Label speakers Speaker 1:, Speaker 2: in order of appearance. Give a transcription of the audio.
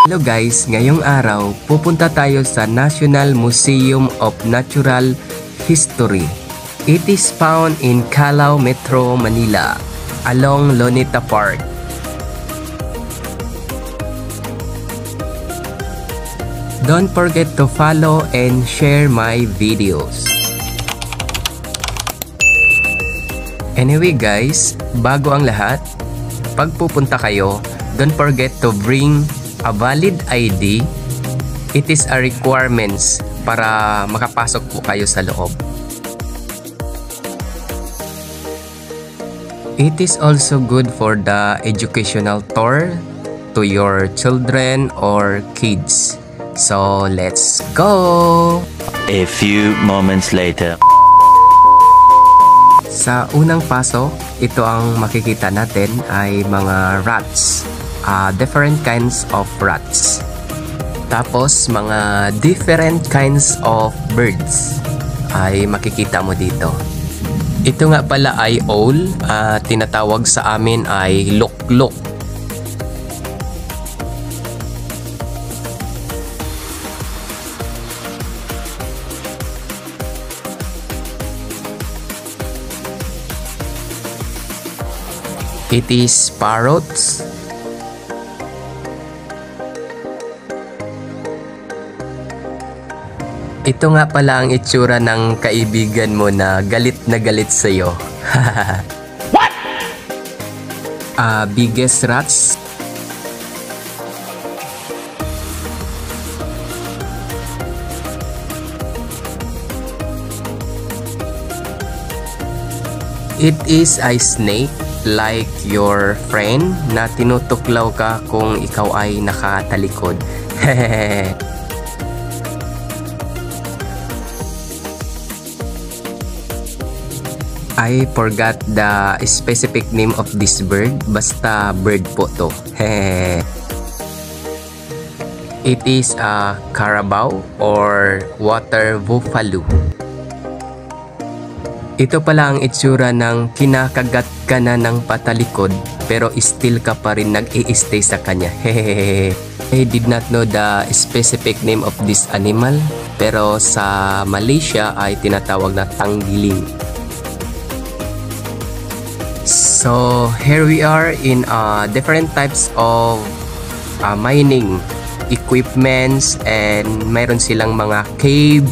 Speaker 1: Hello guys, ngayong araw pupunta tayo sa National Museum of Natural History. It is found in Calao, Metro Manila, along Luneta Park. Don't forget to follow and share my videos. Anyway guys, bago ang lahat, pag pupunta kayo, don't forget to bring a valid ID. It is a requirements para makapasok po kayo sa loob. It is also good for the educational tour to your children or kids. So let's go!
Speaker 2: A few moments later.
Speaker 1: Sa unang pasok, ito ang makikita natin ay mga rats. Different kinds of rats. Tapos mga different kinds of birds ay makikita mo dito. Ito nga pala ay owl, tinatawag sa amin ay lukluk. It is parrots. Ito nga pala ang itsura ng kaibigan mo na galit sa'yo.
Speaker 2: What?
Speaker 1: Biggest rats. It is a snake like your friend na tinutuklaw ka kung ikaw ay nakatalikod. I forgot the specific name of this bird. Basta bird po to. It is a carabao or water buffalo. Ito pala ang itsura ng kinakagat ka na ng patalikod pero still ka pa rin nag-i-stay sa kanya. I did not know the specific name of this animal pero sa Malaysia ay tinatawag na tanggiling. So here we are in different types of mining equipments and mayroon silang mga cave